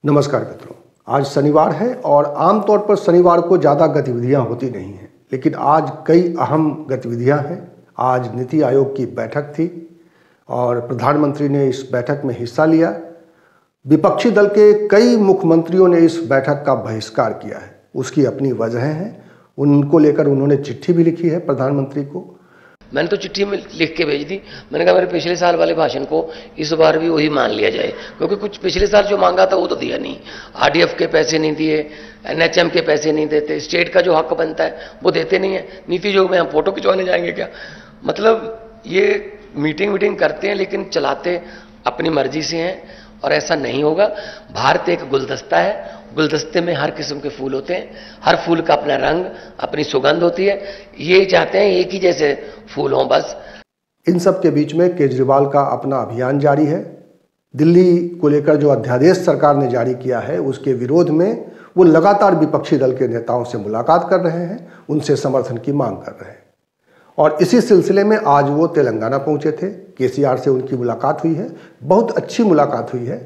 नमस्कार मित्रों, आज शनिवार है और आमतौर पर शनिवार को ज़्यादा गतिविधियां होती नहीं हैं, लेकिन आज कई अहम गतिविधियां हैं। आज नीति आयोग की बैठक थी और प्रधानमंत्री ने इस बैठक में हिस्सा लिया। विपक्षी दल के कई मुख्यमंत्रियों ने इस बैठक का बहिष्कार किया है। उसकी अपनी वजह हैं, उनको लेकर उन्होंने चिट्ठी भी लिखी है प्रधानमंत्री को। मैंने तो चिट्ठी में लिख के भेज दी। मैंने कहा मेरे पिछले साल वाले भाषण को इस बार भी वही मान लिया जाए, क्योंकि कुछ पिछले साल जो मांगा था वो तो दिया नहीं। आरडीएफ के पैसे नहीं दिए, एनएचएम के पैसे नहीं देते, स्टेट का जो हक बनता है वो देते नहीं है। नीति आयोग में हम फोटो खिंचवाने जाएंगे क्या? मतलब ये मीटिंग करते हैं लेकिन चलाते अपनी मर्जी से हैं, और ऐसा नहीं होगा। भारत एक गुलदस्ता है, गुलदस्ते में हर किस्म के फूल होते हैं, हर फूल का अपना रंग, अपनी सुगंध होती है। ये चाहते हैं एक ही जैसे फूल हों बस। इन सब के बीच में केजरीवाल का अपना अभियान जारी है। दिल्ली को लेकर जो अध्यादेश सरकार ने जारी किया है उसके विरोध में वो लगातार विपक्षी दल के नेताओं से मुलाकात कर रहे हैं, उनसे समर्थन की मांग कर रहे हैं। और इसी सिलसिले में आज वो तेलंगाना पहुंचे थे। केसीआर से उनकी मुलाकात हुई है, बहुत अच्छी मुलाकात हुई है।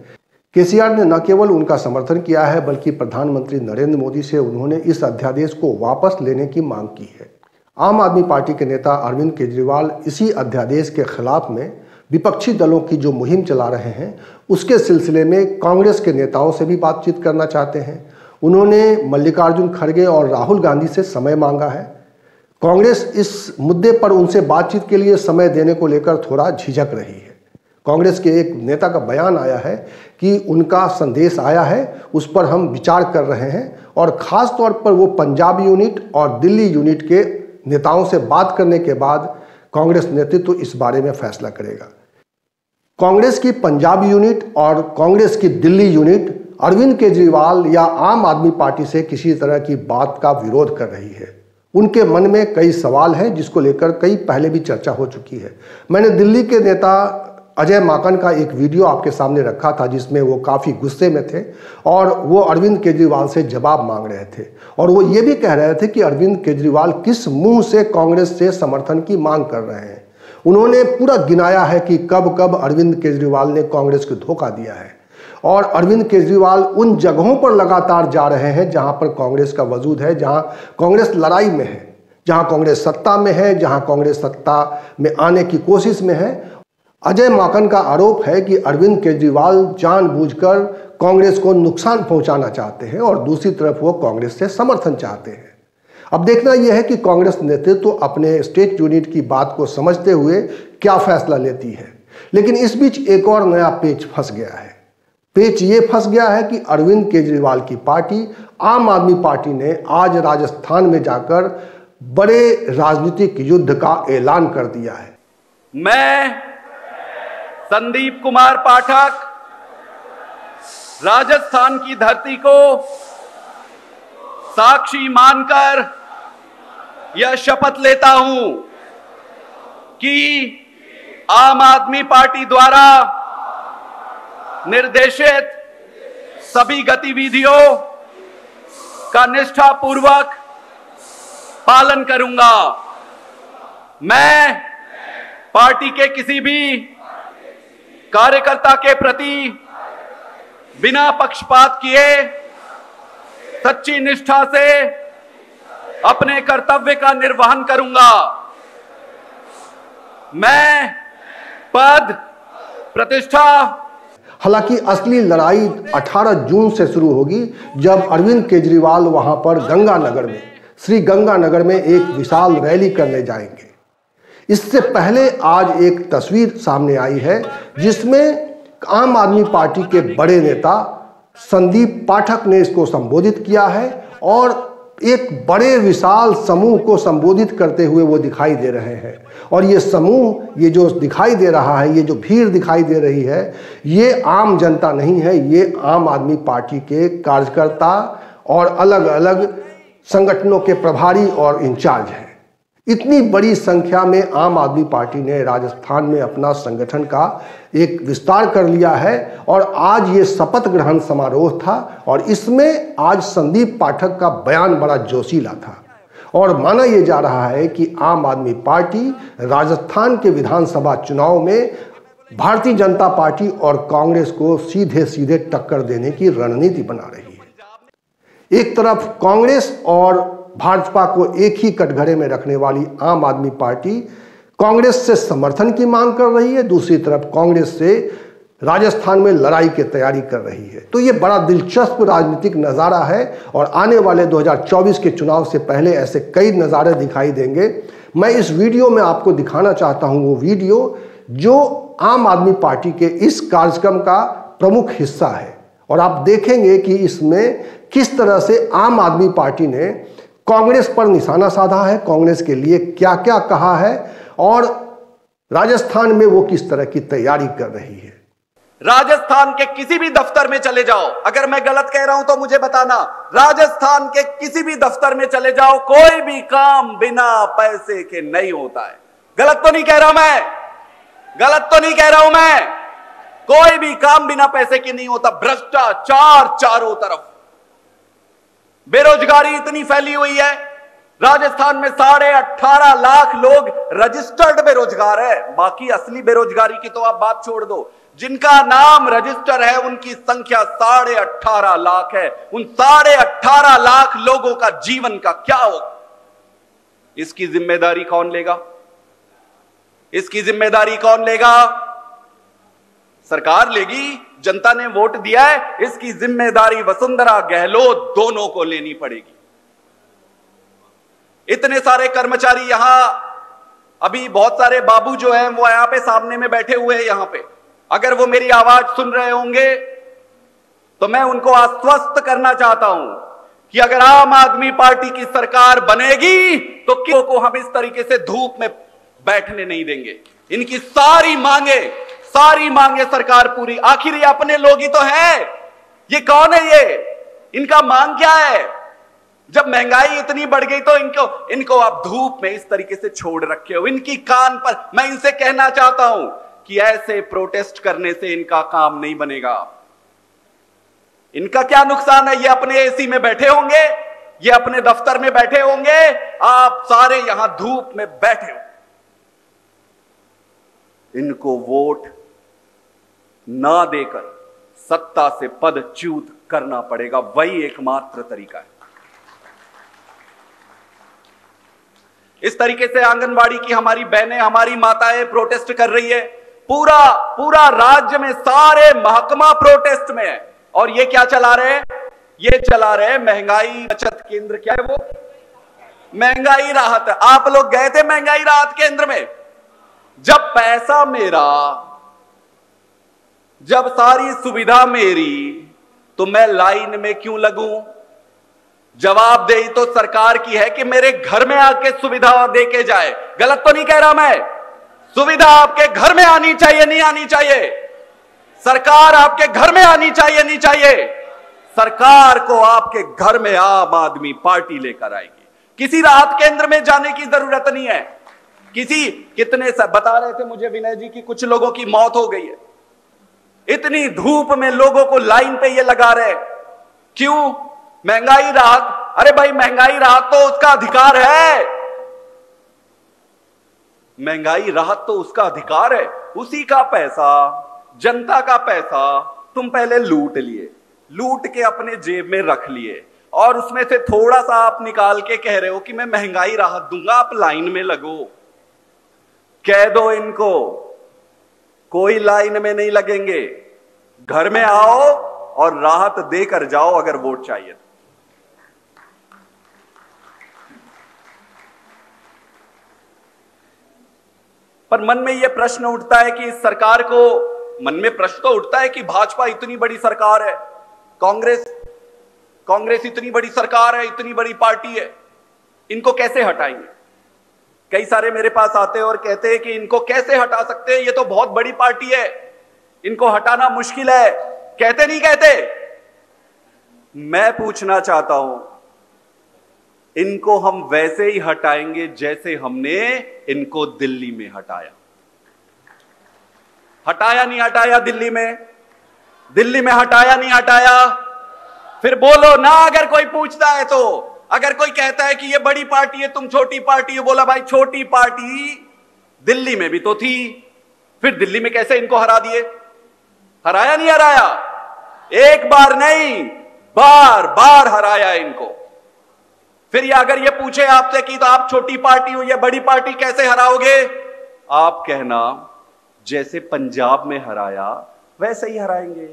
केसीआर ने न केवल उनका समर्थन किया है बल्कि प्रधानमंत्री नरेंद्र मोदी से उन्होंने इस अध्यादेश को वापस लेने की मांग की है। आम आदमी पार्टी के नेता अरविंद केजरीवाल इसी अध्यादेश के खिलाफ में विपक्षी दलों की जो मुहिम चला रहे हैं उसके सिलसिले में कांग्रेस के नेताओं से भी बातचीत करना चाहते हैं। उन्होंने मल्लिकार्जुन खड़गे और राहुल गांधी से समय मांगा है। कांग्रेस इस मुद्दे पर उनसे बातचीत के लिए समय देने को लेकर थोड़ा झिझक रही है। कांग्रेस के एक नेता का बयान आया है कि उनका संदेश आया है, उस पर हम विचार कर रहे हैं, और ख़ास तौर पर वो पंजाब यूनिट और दिल्ली यूनिट के नेताओं से बात करने के बाद कांग्रेस नेतृत्व इस बारे में फैसला करेगा। कांग्रेस की पंजाब यूनिट और कांग्रेस की दिल्ली यूनिट अरविंद केजरीवाल या आम आदमी पार्टी से किसी तरह की बात का विरोध कर रही है। उनके मन में कई सवाल हैं जिसको लेकर कई पहले भी चर्चा हो चुकी है। मैंने दिल्ली के नेता अजय माकन का एक वीडियो आपके सामने रखा था जिसमें वो काफ़ी गुस्से में थे और वो अरविंद केजरीवाल से जवाब मांग रहे थे, और वो ये भी कह रहे थे कि अरविंद केजरीवाल किस मुंह से कांग्रेस से समर्थन की मांग कर रहे हैं। उन्होंने पूरा गिनाया है कि कब कब अरविंद केजरीवाल ने कांग्रेस को धोखा दिया है, और अरविंद केजरीवाल उन जगहों पर लगातार जा रहे हैं जहां पर कांग्रेस का वजूद है, जहां कांग्रेस लड़ाई में है, जहां कांग्रेस सत्ता में है, जहां कांग्रेस सत्ता में आने की कोशिश में है। अजय माकन का आरोप है कि अरविंद केजरीवाल जानबूझकर कांग्रेस को नुकसान पहुंचाना चाहते हैं और दूसरी तरफ वो कांग्रेस से समर्थन चाहते हैं। अब देखना यह है कि कांग्रेस नेतृत्व अपने स्टेट यूनिट की बात को समझते हुए क्या फैसला लेती है। लेकिन इस बीच एक और नया पेच फंस गया है। पेच ये फंस गया है कि अरविंद केजरीवाल की पार्टी आम आदमी पार्टी ने आज राजस्थान में जाकर बड़े राजनीतिक युद्ध का ऐलान कर दिया है। मैं संदीप कुमार पाठक राजस्थान की धरती को साक्षी मानकर यह शपथ लेता हूं कि आम आदमी पार्टी द्वारा निर्देशित सभी गतिविधियों का निष्ठापूर्वक पालन करूंगा। मैं पार्टी के किसी भी कार्यकर्ता के प्रति बिना पक्षपात किए सच्ची निष्ठा से अपने कर्तव्य का निर्वहन करूंगा। मैं पद, प्रतिष्ठा। हालांकि असली लड़ाई 18 जून से शुरू होगी जब अरविंद केजरीवाल वहां पर गंगानगर में, श्री गंगानगर में एक विशाल रैली करने जाएंगे। इससे पहले आज एक तस्वीर सामने आई है जिसमें आम आदमी पार्टी के बड़े नेता संदीप पाठक ने इसको संबोधित किया है, और एक बड़े विशाल समूह को संबोधित करते हुए वो दिखाई दे रहे हैं। और ये समूह, ये जो दिखाई दे रहा है, ये जो भीड़ दिखाई दे रही है, ये आम जनता नहीं है, ये आम आदमी पार्टी के कार्यकर्ता और अलग अलग संगठनों के प्रभारी और इंचार्ज हैं। इतनी बड़ी संख्या में आम आदमी पार्टी ने राजस्थान में अपना संगठन का एक विस्तार कर लिया है, और आज ये शपथ ग्रहण समारोह था और इसमें आज संदीप पाठक का बयान बड़ा जोशीला था, और माना यह जा रहा है कि आम आदमी पार्टी राजस्थान के विधानसभा चुनाव में भारतीय जनता पार्टी और कांग्रेस को सीधे सीधे टक्कर देने की रणनीति बना रही है। एक तरफ कांग्रेस और भाजपा को एक ही कटघरे में रखने वाली आम आदमी पार्टी कांग्रेस से समर्थन की मांग कर रही है, दूसरी तरफ कांग्रेस से राजस्थान में लड़ाई की तैयारी कर रही है। तो ये बड़ा दिलचस्प राजनीतिक नज़ारा है और आने वाले 2024 के चुनाव से पहले ऐसे कई नज़ारे दिखाई देंगे। मैं इस वीडियो में आपको दिखाना चाहता हूं वो वीडियो जो आम आदमी पार्टी के इस कार्यक्रम का प्रमुख हिस्सा है और आप देखेंगे कि इसमें किस तरह से आम आदमी पार्टी ने कांग्रेस पर निशाना साधा है, कांग्रेस के लिए क्या क्या कहा है और राजस्थान में वो किस तरह की तैयारी कर रही है। राजस्थान के किसी भी दफ्तर में चले जाओ, अगर मैं गलत कह रहा हूं तो मुझे बताना। राजस्थान के किसी भी दफ्तर में चले जाओ, कोई भी काम बिना पैसे के नहीं होता है। गलत तो नहीं कह रहा मैं, गलत तो नहीं कह रहा हूं मैं। कोई भी काम बिना पैसे के नहीं होता। भ्रष्टाचार चारों तरफ, बेरोजगारी इतनी फैली हुई है। राजस्थान में 18.5 लाख लोग रजिस्टर्ड बेरोजगार है। बाकी असली बेरोजगारी की तो आप बात छोड़ दो। जिनका नाम रजिस्टर है उनकी संख्या 18.5 लाख है। उन 18.5 लाख लोगों का जीवन का क्या होगा? इसकी जिम्मेदारी कौन लेगा? इसकी जिम्मेदारी कौन लेगा? सरकार लेगी। जनता ने वोट दिया है, इसकी जिम्मेदारी वसुंधरा गहलोत दोनों को लेनी पड़ेगी। इतने सारे कर्मचारी यहां, अभी बहुत सारे बाबू जो हैं वो यहां पे सामने में बैठे हुए हैं। यहां पे अगर वो मेरी आवाज सुन रहे होंगे तो मैं उनको आश्वस्त करना चाहता हूं कि अगर आम आदमी पार्टी की सरकार बनेगी तो किसी को हम इस तरीके से धूप में बैठने नहीं देंगे। इनकी सारी मांगे सरकार पूरी। आखिर ये अपने लोग ही तो है। ये कौन है? ये इनका मांग क्या है? जब महंगाई इतनी बढ़ गई तो इनको आप धूप में इस तरीके से छोड़ रखे हो। इनकी कान पर मैं इनसे कहना चाहता हूं कि ऐसे प्रोटेस्ट करने से इनका काम नहीं बनेगा। इनका क्या नुकसान है? ये अपने एसी में बैठे होंगे, ये अपने दफ्तर में बैठे होंगे, आप सारे यहां धूप में बैठे हो। इनको वोट ना देकर सत्ता से पदच्युत करना पड़ेगा। वही एकमात्र तरीका है। इस तरीके से आंगनवाड़ी की हमारी बहनें, हमारी माताएं प्रोटेस्ट कर रही है। पूरा राज्य में सारे महकमा प्रोटेस्ट में है। और ये क्या चला रहे हैं? ये चला रहे महंगाई बचत केंद्र। क्या है वो? महंगाई राहत। आप लोग गए थे महंगाई राहत केंद्र में? जब पैसा मेरा, जब सारी सुविधा मेरी, तो मैं लाइन में क्यों लगूं? जवाबदेही तो सरकार की है कि मेरे घर में आके सुविधा दे के जाए। गलत तो नहीं कह रहा मैं। सुविधा आपके घर में आनी चाहिए, नहीं आनी चाहिए? सरकार आपके घर में आनी चाहिए, नहीं चाहिए? सरकार को आपके घर में आम आदमी पार्टी लेकर आएगी। किसी राहत केंद्र में जाने की जरूरत नहीं है। कितने बता रहे थे मुझे विनय जी की कुछ लोगों की मौत हो गई है। इतनी धूप में लोगों को लाइन पे ये लगा रहे। क्यों? महंगाई राहत। अरे भाई, महंगाई राहत तो उसका अधिकार है। महंगाई राहत तो उसका अधिकार है। उसी का पैसा, जनता का पैसा तुम पहले लूट लिए, लूट के अपने जेब में रख लिए और उसमें से थोड़ा सा आप निकाल के कह रहे हो कि मैं महंगाई राहत दूंगा, आप लाइन में लगो। कह दो इनको कोई लाइन में नहीं लगेंगे, घर में आओ और राहत देकर जाओ अगर वोट चाहिए। पर मन में यह प्रश्न उठता है कि इस सरकार को, मन में प्रश्न तो उठता है कि भाजपा इतनी बड़ी सरकार है, कांग्रेस इतनी बड़ी सरकार है, इतनी बड़ी पार्टी है, इनको कैसे हटाएंगे? कई सारे मेरे पास आते हैं और कहते हैं कि इनको कैसे हटा सकते हैं, ये तो बहुत बड़ी पार्टी है, इनको हटाना मुश्किल है। कहते नहीं कहते? मैं पूछना चाहता हूं, इनको हम वैसे ही हटाएंगे जैसे हमने इनको दिल्ली में हटाया। हटाया नहीं हटाया? दिल्ली में हटाया नहीं हटाया? फिर बोलो ना अगर कोई पूछता है तो। अगर कोई कहता है कि ये बड़ी पार्टी है, तुम छोटी पार्टी है, बोला भाई छोटी पार्टी दिल्ली में भी तो थी, फिर दिल्ली में कैसे इनको हरा दिए? हराया नहीं हराया? एक बार नहीं, बार बार हराया इनको। फिर ये अगर ये पूछे आपसे कि तो आप छोटी पार्टी हो या बड़ी पार्टी, कैसे हराओगे? आप कहना जैसे पंजाब में हराया वैसे ही हराएंगे।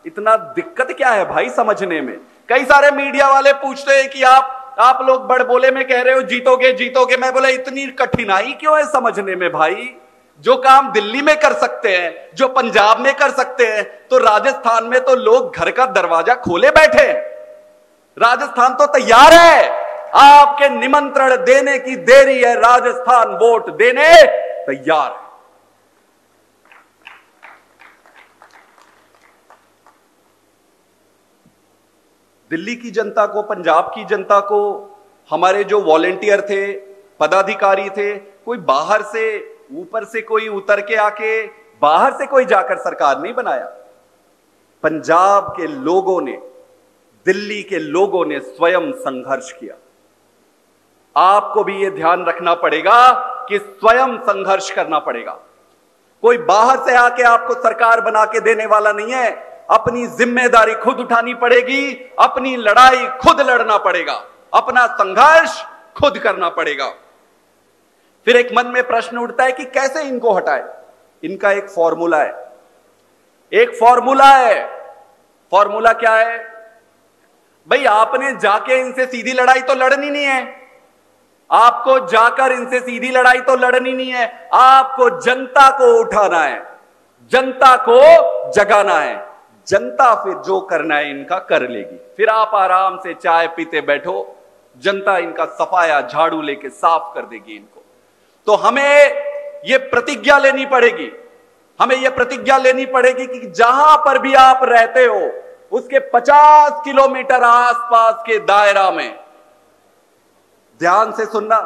इतना दिक्कत क्या है भाई समझने में? कई सारे मीडिया वाले पूछते हैं कि आप लोग बड़बोले में कह रहे हो जीतोगे जीतोगे। मैं बोला इतनी कठिनाई क्यों है समझने में भाई? जो काम दिल्ली में कर सकते हैं, जो पंजाब में कर सकते हैं, तो राजस्थान में तो लोग घर का दरवाजा खोले बैठे हैं। राजस्थान तो तैयार है, आपके निमंत्रण देने की देरी है। राजस्थान वोट देने तैयार है। दिल्ली की जनता को, पंजाब की जनता को, हमारे जो वॉलेंटियर थे, पदाधिकारी थे, कोई बाहर से ऊपर से कोई उतर के आके बाहर से कोई जाकर सरकार नहीं बनाया। पंजाब के लोगों ने, दिल्ली के लोगों ने स्वयं संघर्ष किया। आपको भी यह ध्यान रखना पड़ेगा कि स्वयं संघर्ष करना पड़ेगा। कोई बाहर से आके आपको सरकार बना के देने वाला नहीं है। अपनी जिम्मेदारी खुद उठानी पड़ेगी, अपनी लड़ाई खुद लड़ना पड़ेगा, अपना संघर्ष खुद करना पड़ेगा। फिर एक मन में प्रश्न उठता है कि कैसे इनको हटाए। इनका एक फॉर्मूला है, फॉर्मूला क्या है भाई? आपने जाके इनसे सीधी लड़ाई तो लड़नी नहीं है। आपको जाकर इनसे सीधी लड़ाई तो लड़नी नहीं है। आपको जनता को उठाना है, जनता को जगाना है। जनता फिर जो करना है इनका कर लेगी। फिर आप आराम से चाय पीते बैठो, जनता इनका सफाया झाड़ू लेके साफ कर देगी इनको। तो हमें यह प्रतिज्ञा लेनी पड़ेगी, कि जहां पर भी आप रहते हो उसके 50 किलोमीटर आसपास के दायरा में, ध्यान से सुनना,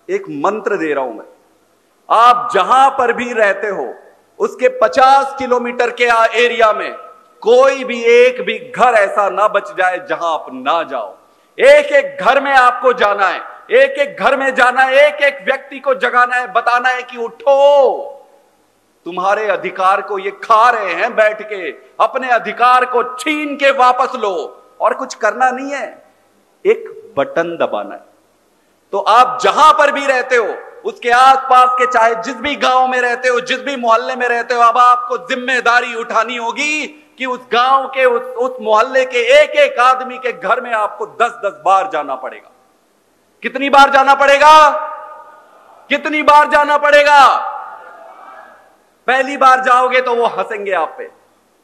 एक मंत्र दे रहा हूं मैं। आप जहां पर भी रहते हो उसके 50 किलोमीटर के एरिया में कोई भी एक भी घर ऐसा ना बच जाए जहां आप ना जाओ। एक एक घर में आपको जाना है, एक एक घर में जाना है, एक एक व्यक्ति को जगाना है, बताना है कि उठो, तुम्हारे अधिकार को ये खा रहे हैं बैठ के, अपने अधिकार को छीन के वापस लो। और कुछ करना नहीं है, एक बटन दबाना है। तो आप जहां पर भी रहते हो उसके आसपास के, चाहे जिस भी गांव में रहते हो, जिस भी मोहल्ले में रहते हो, अब आपको जिम्मेदारी उठानी होगी कि उस गांव के, उस मोहल्ले के एक एक आदमी के घर में आपको 10-10 बार जाना पड़ेगा। कितनी बार जाना पड़ेगा? कितनी बार जाना पड़ेगा? पहली बार जाओगे तो वो हंसेंगे आप पे,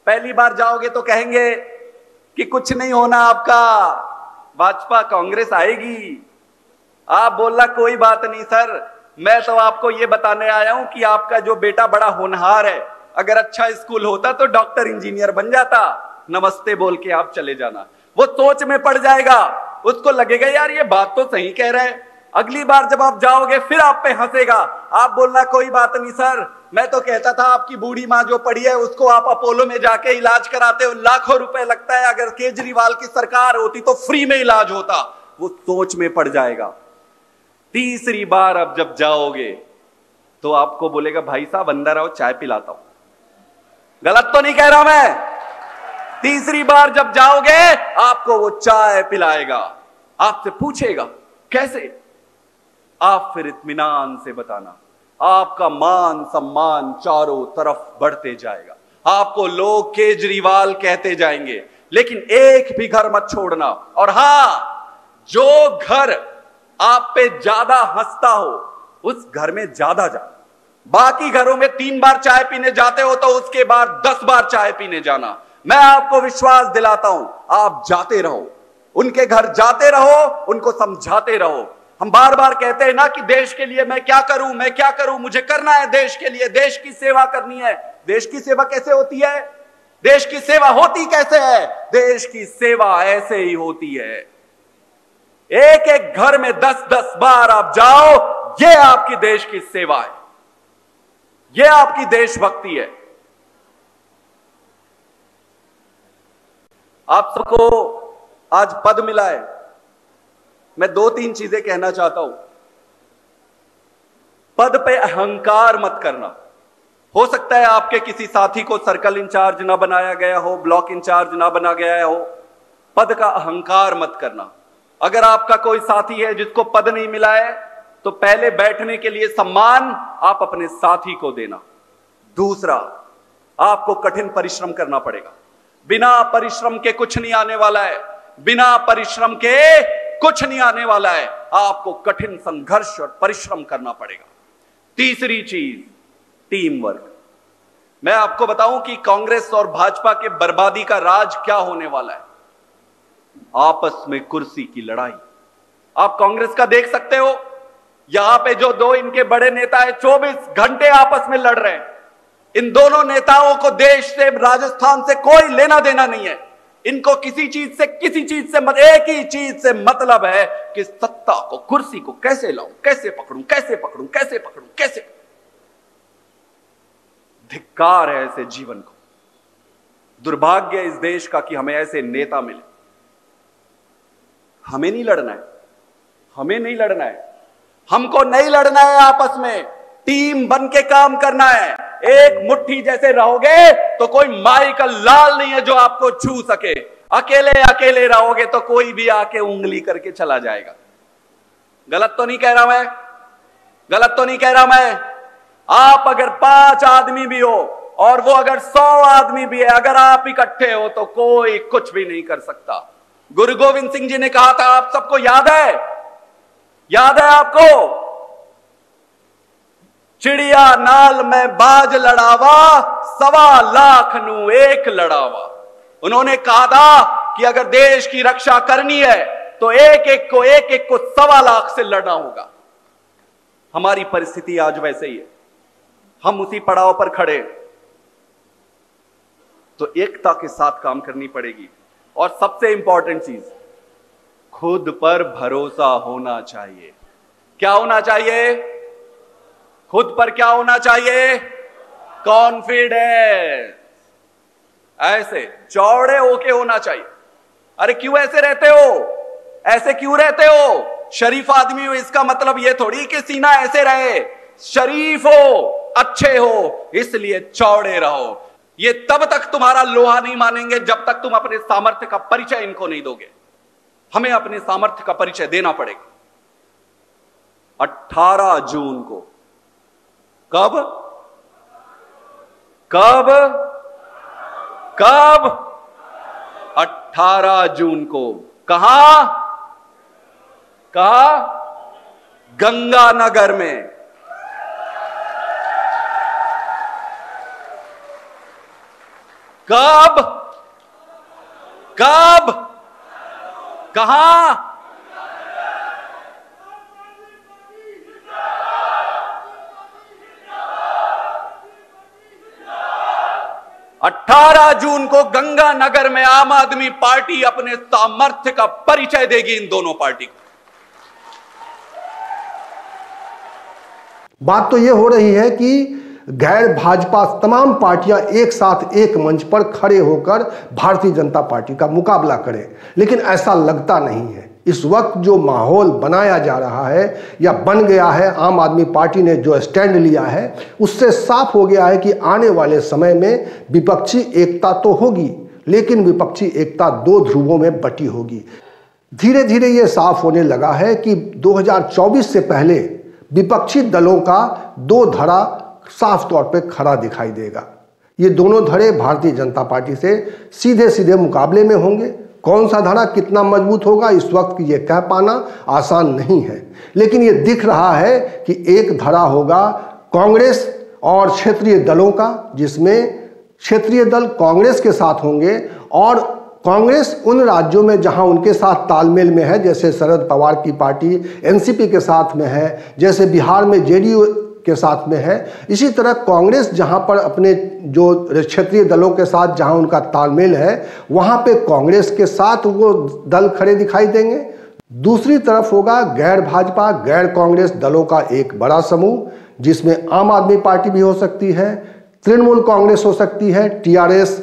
पहली बार जाओगे तो कहेंगे कि कुछ नहीं होना आपका, भाजपा कांग्रेस आएगी। आप बोलना कोई बात नहीं सर, मैं तो आपको ये बताने आया हूं कि आपका जो बेटा बड़ा होनहार है, अगर अच्छा स्कूल होता तो डॉक्टर इंजीनियर बन जाता। नमस्ते बोल के आप चले जाना। वो सोच में पड़ जाएगा, उसको लगेगा यार ये बात तो सही कह रहे हैं। अगली बार जब आप जाओगे फिर आप पे हंसेगा। आप बोलना कोई बात नहीं सर, मैं तो कहता था आपकी बूढ़ी माँ जो पड़ी है उसको आप अपोलो में जाके इलाज कराते हो, लाखों रुपए लगता है, अगर केजरीवाल की सरकार होती तो फ्री में इलाज होता। वो सोच में पड़ जाएगा। तीसरी बार अब जब जाओगे तो आपको बोलेगा भाई साहब अंदर आओ चाय पिलाता हूं। गलत तो नहीं कह रहा मैं? तीसरी बार जब जाओगे आपको वो चाय पिलाएगा, आपसे पूछेगा कैसे, आप फिर इत्मीनान से बताना। आपका मान सम्मान चारों तरफ बढ़ते जाएगा, आपको लोग केजरीवाल कहते जाएंगे, लेकिन एक भी घर मत छोड़ना। और हां, जो घर आप पे ज्यादा हंसता हो उस घर में ज्यादा जाना। बाकी घरों में 3 बार चाय पीने जाते हो तो उसके बाद 10 बार चाय पीने जाना। मैं आपको विश्वास दिलाता हूं, आप जाते रहो, उनके घर जाते रहो, उनको समझाते रहो। हम बार बार कहते हैं ना कि देश के लिए मैं क्या करूं, मैं क्या करूं, मुझे करना है देश के लिए, देश की सेवा करनी है। देश की सेवा कैसे होती है? देश की सेवा होती कैसे है? देश की सेवा ऐसे ही होती है, एक एक घर में 10-10 बार आप जाओ, यह आपकी देश की सेवा है, यह आपकी देशभक्ति है। आप सबको आज पद मिला है, मैं 2-3 चीजें कहना चाहता हूं। पद पे अहंकार मत करना। हो सकता है आपके किसी साथी को सर्कल इंचार्ज ना बनाया गया हो, ब्लॉक इंचार्ज ना बना गया हो, पद का अहंकार मत करना। अगर आपका कोई साथी है जिसको पद नहीं मिला है तो पहले बैठने के लिए सम्मान आप अपने साथी को देना। दूसरा, आपको कठिन परिश्रम करना पड़ेगा। बिना परिश्रम के कुछ नहीं आने वाला है, बिना परिश्रम के कुछ नहीं आने वाला है। आपको कठिन संघर्ष और परिश्रम करना पड़ेगा। तीसरी चीज, टीम वर्क। मैं आपको बताऊं कि कांग्रेस और भाजपा के बर्बादी का राज क्या होने वाला है। आपस में कुर्सी की लड़ाई। आप कांग्रेस का देख सकते हो, यहां पे जो दो इनके बड़े नेता है 24 घंटे आपस में लड़ रहे हैं। इन दोनों नेताओं को देश से, राजस्थान से कोई लेना देना नहीं है। इनको किसी चीज से एक ही चीज से मतलब है कि सत्ता को, कुर्सी को कैसे लाऊं, कैसे पकड़ूं, कैसे पकड़ूं, कैसे पकड़ूं, कैसे। धिक्कार है ऐसे जीवन को। दुर्भाग्य इस देश का कि हमें ऐसे नेता मिले। हमें नहीं लड़ना है, हमें नहीं लड़ना है, हमको नहीं लड़ना है। आपस में टीम बन के काम करना है। एक मुट्ठी जैसे रहोगे तो कोई माई का लाल नहीं है जो आपको छू सके। अकेले अकेले रहोगे तो कोई भी आके उंगली करके चला जाएगा। गलत तो नहीं कह रहा मैं, गलत तो नहीं कह रहा मैं। आप अगर 5 आदमी भी हो और वो अगर 100 आदमी भी है, अगर आप इकट्ठे हो तो कोई कुछ भी नहीं कर सकता। गुरु गोविंद सिंह जी ने कहा था, आप सबको याद है, याद है आपको, चिड़िया नाल में बाज लड़ावा, 1.25 लाख नू एक लड़ावा। उन्होंने कहा था कि अगर देश की रक्षा करनी है तो एक एक को 1.25 लाख से लड़ना होगा। हमारी परिस्थिति आज वैसे ही है। हम उसी पड़ाव पर खड़े, तो एकता के साथ काम करनी पड़ेगी। और सबसे इंपॉर्टेंट चीज, खुद पर भरोसा होना चाहिए। क्या होना चाहिए? खुद पर क्या होना चाहिए? कॉन्फिडेंस। ऐसे चौड़े होके होना चाहिए। अरे क्यों ऐसे रहते हो, ऐसे क्यों रहते हो? शरीफ आदमी हो इसका मतलब यह थोड़ी कि सीना ऐसे रहे। शरीफ हो, अच्छे हो, इसलिए चौड़े रहो। ये तब तक तुम्हारा लोहा नहीं मानेंगे जब तक तुम अपने सामर्थ्य का परिचय इनको नहीं दोगे। हमें अपने सामर्थ्य का परिचय देना पड़ेगा। 18 जून को, कब कब कब 18 जून को कहां? कहा? गंगानगर में। कब कब कहां? अठारह जून को गंगानगर में आम आदमी पार्टी अपने सामर्थ्य का परिचय देगी इन दोनों पार्टी को। बात तो यह हो रही है कि गैर भाजपा तमाम पार्टियां एक साथ एक मंच पर खड़े होकर भारतीय जनता पार्टी का मुकाबला करें, लेकिन ऐसा लगता नहीं है। इस वक्त जो माहौल बनाया जा रहा है या बन गया है, आम आदमी पार्टी ने जो स्टैंड लिया है, उससे साफ हो गया है कि आने वाले समय में विपक्षी एकता तो होगी, लेकिन विपक्षी एकता 2 ध्रुवों में बटी होगी। धीरे धीरे ये साफ होने लगा है कि 2024 से पहले विपक्षी दलों का 2 धड़ा साफ तौर पे खड़ा दिखाई देगा। ये दोनों धड़े भारतीय जनता पार्टी से सीधे सीधे मुकाबले में होंगे। कौन सा धड़ा कितना मजबूत होगा इस वक्त ये कह पाना आसान नहीं है, लेकिन ये दिख रहा है कि एक धड़ा होगा कांग्रेस और क्षेत्रीय दलों का, जिसमें क्षेत्रीय दल कांग्रेस के साथ होंगे और कांग्रेस उन राज्यों में जहां उनके साथ तालमेल में है, जैसे शरद पवार की पार्टी एनसीपी के साथ में है, जैसे बिहार में जेडीयू के साथ में है, इसी तरह कांग्रेस जहां पर अपने जो क्षेत्रीय दलों के साथ जहां उनका तालमेल है, वहां पे कांग्रेस के साथ वो दल खड़े दिखाई देंगे। दूसरी तरफ होगा गैर भाजपा गैर कांग्रेस दलों का एक बड़ा समूह, जिसमें आम आदमी पार्टी भी हो सकती है, तृणमूल कांग्रेस हो सकती है, टीआरएस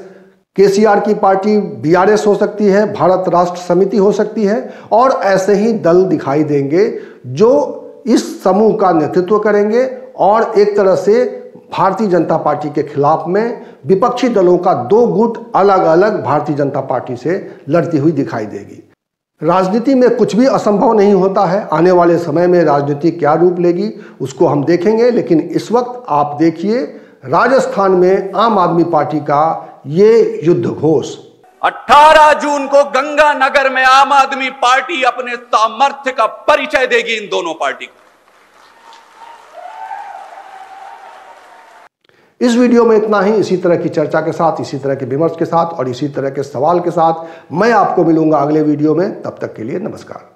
केसीआर की पार्टी बीआरएस हो सकती है, भारत राष्ट्र समिति हो सकती है, और ऐसे ही दल दिखाई देंगे जो इस समूह का नेतृत्व करेंगे और एक तरह से भारतीय जनता पार्टी के खिलाफ में विपक्षी दलों का दो गुट अलग अलग भारतीय जनता पार्टी से लड़ती हुई दिखाई देगी। राजनीति में कुछ भी असंभव नहीं होता है। आने वाले समय में राजनीति क्या रूप लेगी उसको हम देखेंगे, लेकिन इस वक्त आप देखिए राजस्थान में आम आदमी पार्टी का ये युद्ध घोष। 18 जून को गंगानगर में आम आदमी पार्टी अपने सामर्थ्य का परिचय देगी इन दोनों पार्टी को। इस वीडियो में इतना ही। इसी तरह की चर्चा के साथ, इसी तरह के विमर्श के साथ और इसी तरह के सवाल के साथ मैं आपको मिलूंगा अगले वीडियो में। तब तक के लिए नमस्कार।